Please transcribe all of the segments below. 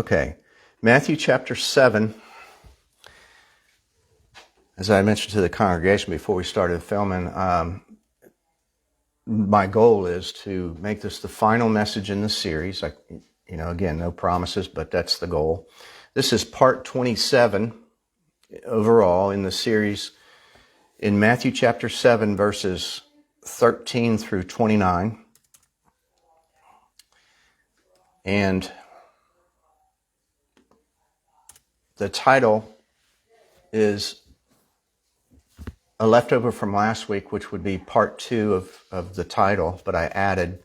Okay, Matthew chapter 7. As I mentioned to the congregation before we started filming, my goal is to make this the final message in the series. Again, no promises, but that's the goal. This is part 27 overall in the series in Matthew chapter 7, verses 13 through 29. And the title is a leftover from last week, which would be part 2 of the title, but I added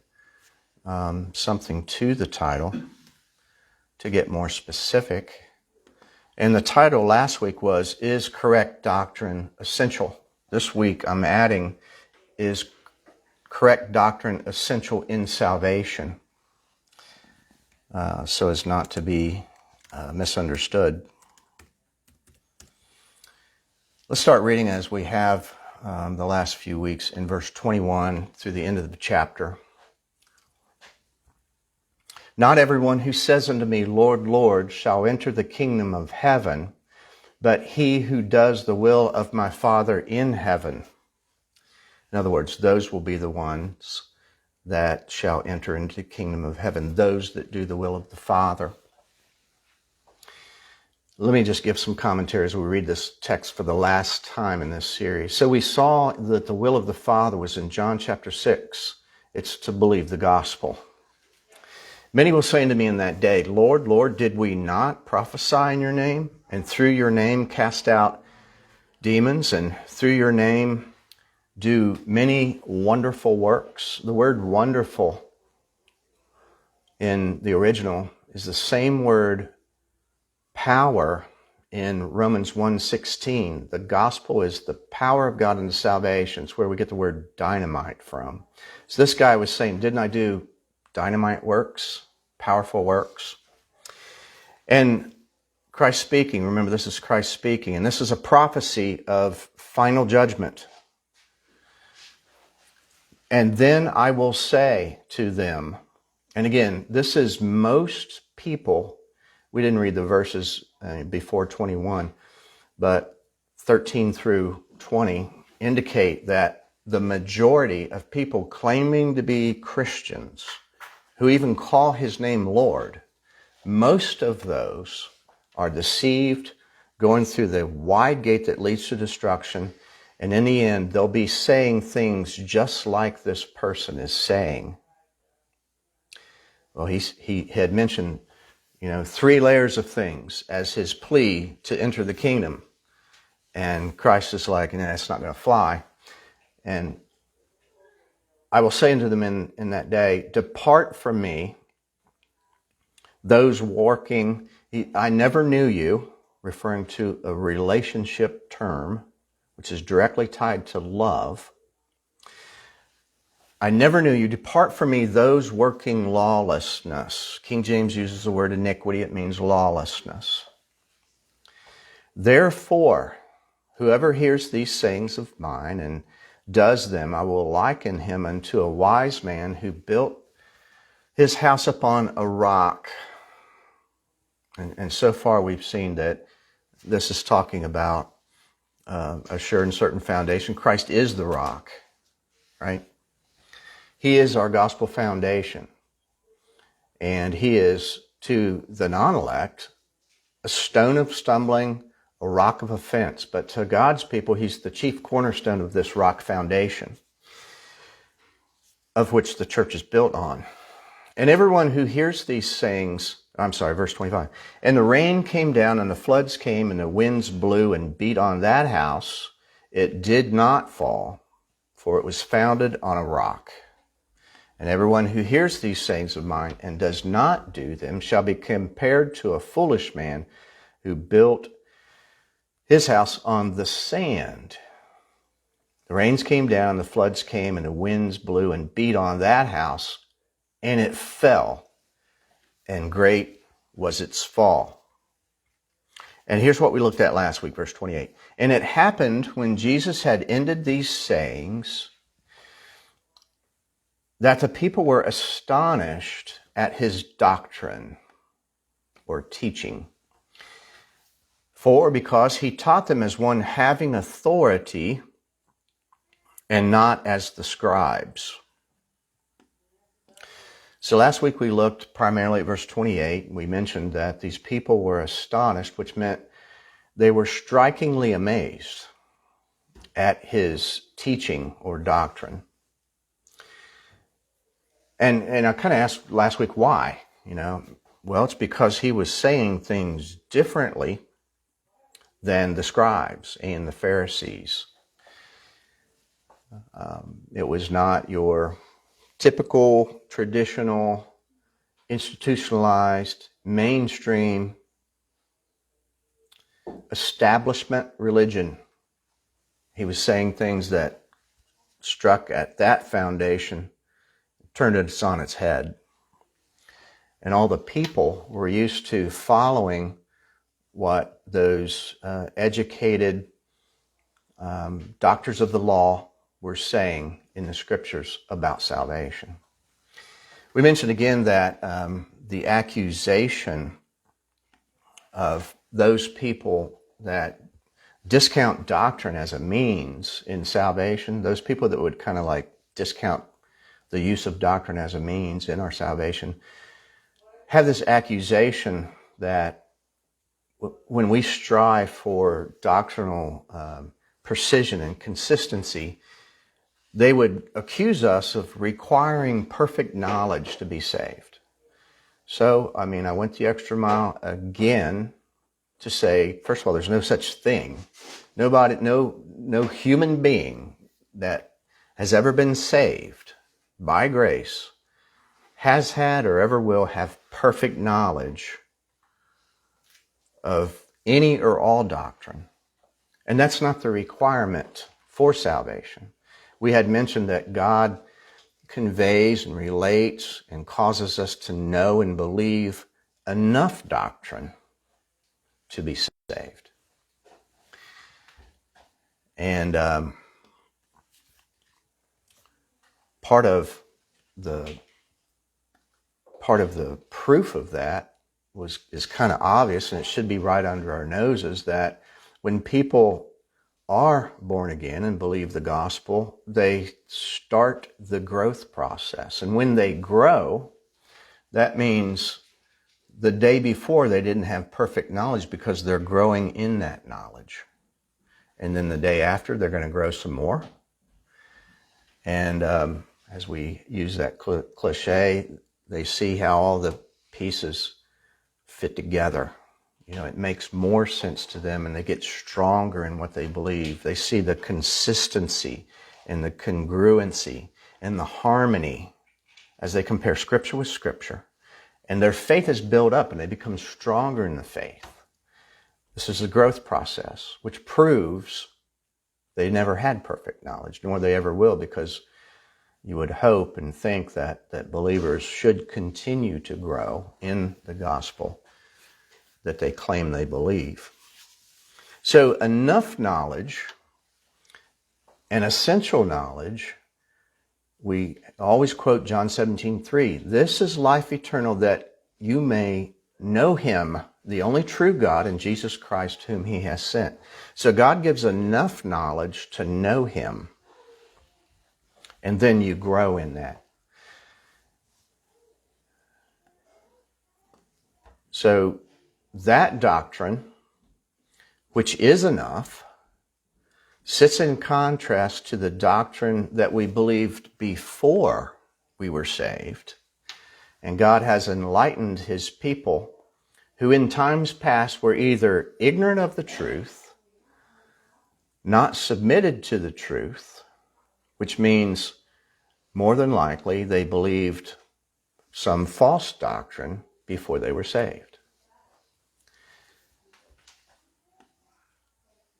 something to the title to get more specific. And the title last week was, Is Correct Doctrine Essential? This week I'm adding, Is Correct Doctrine Essential in Salvation? So as not to be misunderstood. Let's start reading as we have the last few weeks in verse 21 through the end of the chapter. Not everyone who says unto me, Lord, Lord, shall enter the kingdom of heaven, but he who does the will of my Father in heaven. In other words, those will be the ones that shall enter into the kingdom of heaven, those that do the will of the Father. Let me just give some commentary as we read this text for the last time in this series. So we saw that the will of the Father was in John chapter 6. It's to believe the gospel. Many will say unto me in that day, Lord, Lord, did we not prophesy in your name, and through your name cast out demons, and through your name do many wonderful works? The word wonderful in the original is the same word power in Romans 1:16. The gospel is the power of God unto salvation. It's where we get the word dynamite from. So this guy was saying, didn't I do dynamite works, powerful works? And Christ speaking, remember this is Christ speaking, and this is a prophecy of final judgment. And then I will say to them, and again, this is most people. We didn't read the verses before 21, but 13 through 20 indicate that the majority of people claiming to be Christians, who even call his name Lord, most of those are deceived, going through the wide gate that leads to destruction, and in the end, they'll be saying things just like this person is saying. Well, he had mentioned 3 layers of things as his plea to enter the kingdom. And Christ is like, that's not going to fly. And I will say unto them in that day, depart from me, those working, I never knew you, referring to a relationship term, which is directly tied to love. I never knew you. Depart from me, those working lawlessness. King James uses the word iniquity. It means lawlessness. Therefore, whoever hears these sayings of mine and does them, I will liken him unto a wise man who built his house upon a rock. And so far we've seen that this is talking about a sure and certain foundation. Christ is the rock, right? He is our gospel foundation. And he is, to the non-elect, a stone of stumbling, a rock of offense. But to God's people, he's the chief cornerstone of this rock foundation, of which the church is built on. And everyone who hears these sayings, verse 25, and the rain came down, and the floods came, and the winds blew and beat on that house, it did not fall, for it was founded on a rock. And everyone who hears these sayings of mine and does not do them shall be compared to a foolish man who built his house on the sand. The rains came down, the floods came, and the winds blew and beat on that house, and it fell, and great was its fall. And here's what we looked at last week, verse 28. And it happened when Jesus had ended these sayings that the people were astonished at his doctrine. or teaching. For because he taught them as one having authority and not as the scribes. So last week we looked primarily at verse 28. We mentioned that these people were astonished, which meant they were strikingly amazed at his teaching or doctrine. And I kind of asked last week why, Well, it's because he was saying things differently than the scribes and the Pharisees. It was not your typical, traditional, institutionalized, mainstream, establishment religion. He was saying things that struck at that foundation, turned it on its head. And all the people were used to following what those educated doctors of the law were saying in the scriptures about salvation. We mentioned again that the accusation of those people that discount doctrine as a means in salvation, those people that would kind of like discount the use of doctrine as a means in our salvation, have this accusation that when we strive for doctrinal precision and consistency, they would accuse us of requiring perfect knowledge to be saved. So, I went the extra mile again to say, first of all, there's no such thing. No human being that has ever been saved by grace has had or ever will have perfect knowledge of any or all doctrine. And that's not the requirement for salvation. We had mentioned that God conveys and relates and causes us to know and believe enough doctrine to be saved. And part of the proof of that is kind of obvious, and it should be right under our noses, that when people are born again and believe the gospel, they start the growth process. And when they grow, that means the day before they didn't have perfect knowledge because they're growing in that knowledge. And then the day after, they're going to grow some more. And as we use that cliche, they see how all the pieces fit together. It makes more sense to them, and they get stronger in what they believe. They see the consistency and the congruency and the harmony as they compare Scripture with Scripture. And their faith is built up, and they become stronger in the faith. This is a growth process, which proves they never had perfect knowledge, nor they ever will, because you would hope and think that believers should continue to grow in the gospel that they claim they believe. So enough knowledge and essential knowledge, we always quote John 17:3. This is life eternal, that you may know him, the only true God, and Jesus Christ whom he has sent. So God gives enough knowledge to know him, and then you grow in that. So that doctrine, which is enough, sits in contrast to the doctrine that we believed before we were saved. And God has enlightened his people who in times past were either ignorant of the truth, not submitted to the truth, which means more than likely they believed some false doctrine before they were saved.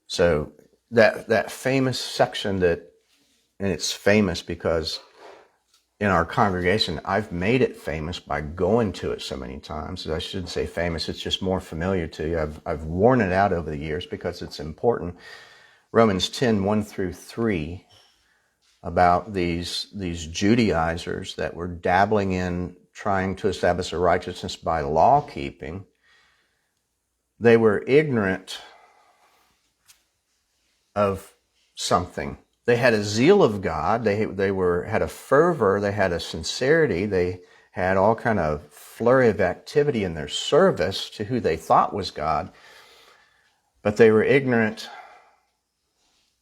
So that famous section and it's famous because in our congregation, I've made it famous by going to it so many times. I shouldn't say famous, it's just more familiar to you. I've worn it out over the years because it's important. Romans 10:1-3, about these Judaizers that were dabbling in trying to establish a righteousness by law keeping, they were ignorant of something. They had a zeal of God. They had a fervor. They had a sincerity. They had all kind of flurry of activity in their service to who they thought was God. But they were ignorant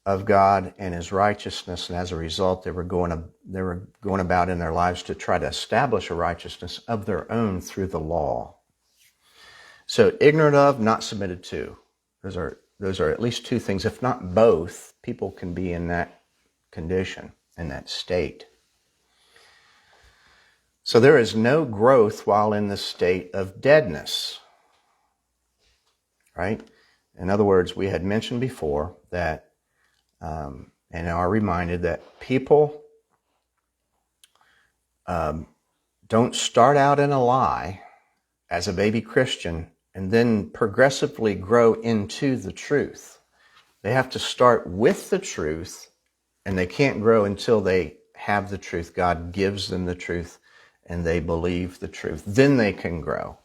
of God and His righteousness, and as a result, they were going about in their lives to try to establish a righteousness of their own through the law. So, ignorant of, not submitted to. Those are at least two things, if not both. People can be in that condition, in that state. So there is no growth while in the state of deadness. Right? In other words, we had mentioned before that, and are reminded that people don't start out in a lie as a baby Christian and then progressively grow into the truth. They have to start with the truth, and they can't grow until they have the truth. God gives them the truth, and they believe the truth. Then they can grow.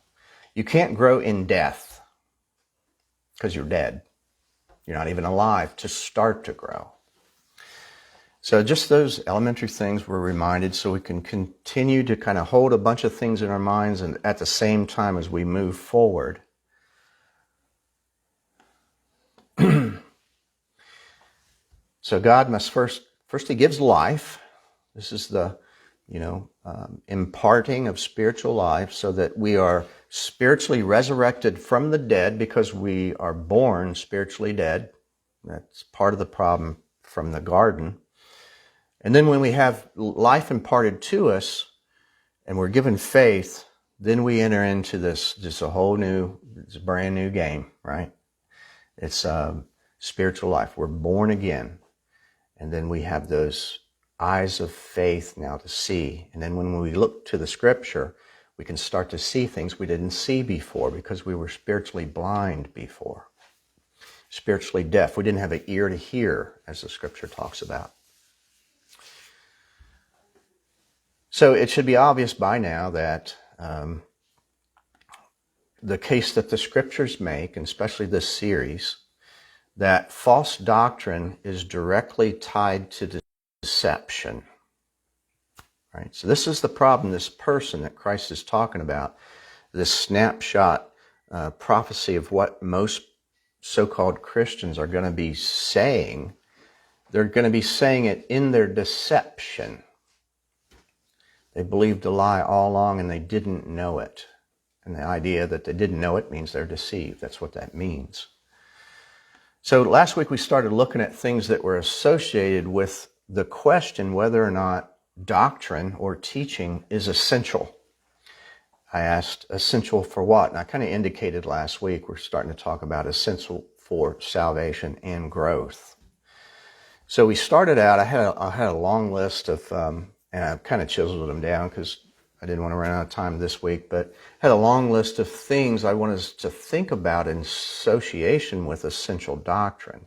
You can't grow in death because you're dead. You're not even alive to start to grow. So just those elementary things we're reminded so we can continue to kind of hold a bunch of things in our minds and at the same time as we move forward. So God must first He gives life. This is the, imparting of spiritual life so that we are spiritually resurrected from the dead because we are born spiritually dead. That's part of the problem from the garden. And then when we have life imparted to us and we're given faith, then we enter into this a brand new game, right? It's spiritual life. We're born again. And then we have those eyes of faith now to see. And then when we look to the Scripture, we can start to see things we didn't see before because we were spiritually blind before. Spiritually deaf. We didn't have an ear to hear, as the Scripture talks about. So it should be obvious by now that the case that the Scriptures make, and especially this series, that false doctrine is directly tied to deception. Right? So this is the problem, this person that Christ is talking about, this snapshot prophecy of what most so-called Christians are going to be saying. They're going to be saying it in their deception. They believed a lie all along and they didn't know it. And the idea that they didn't know it means they're deceived. That's what that means. So last week we started looking at things that were associated with the question whether or not doctrine or teaching is essential. I asked, essential for what? And I kind of indicated last week we're starting to talk about essential for salvation and growth. So we started out, I had a long list of, and I've kind of chiseled them down because I didn't want to run out of time this week, but had a long list of things I wanted us to think about in association with essential doctrine.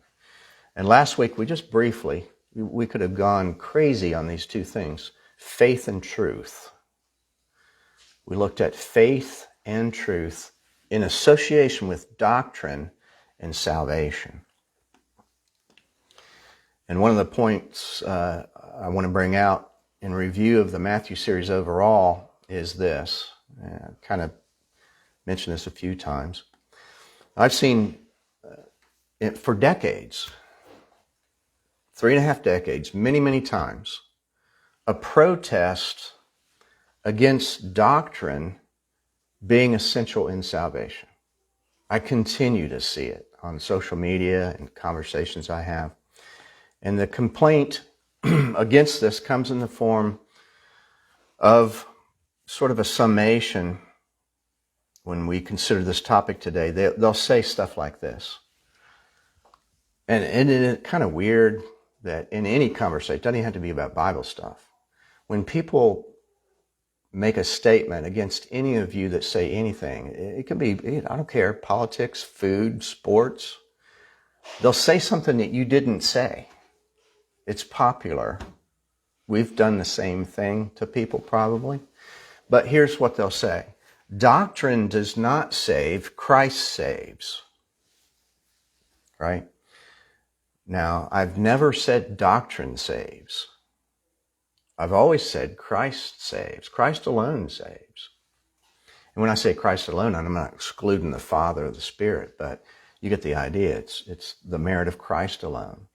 And last week we just briefly, we could have gone crazy on these two things, faith and truth. We looked at faith and truth in association with doctrine and salvation. And one of the points I want to bring out in review of the Matthew series overall is this. I kind of mentioned this a few times. I've seen for decades, 3.5 decades, many times, a protest against doctrine being essential in salvation. I continue to see it on social media and conversations I have. And the complaint against this comes in the form of sort of a summation. When we consider this topic today, they'll say stuff like this. And it's kind of weird that in any conversation, it doesn't even have to be about Bible stuff. When people make a statement against any of you that say anything, it can be, I don't care, politics, food, sports. They'll say something that you didn't say. It's popular. We've done the same thing to people probably. But here's what they'll say. Doctrine does not save, Christ saves. Right? Now, I've never said doctrine saves. I've always said Christ saves. Christ alone saves. And when I say Christ alone, I'm not excluding the Father or the Spirit, but you get the idea. It's the merit of Christ alone.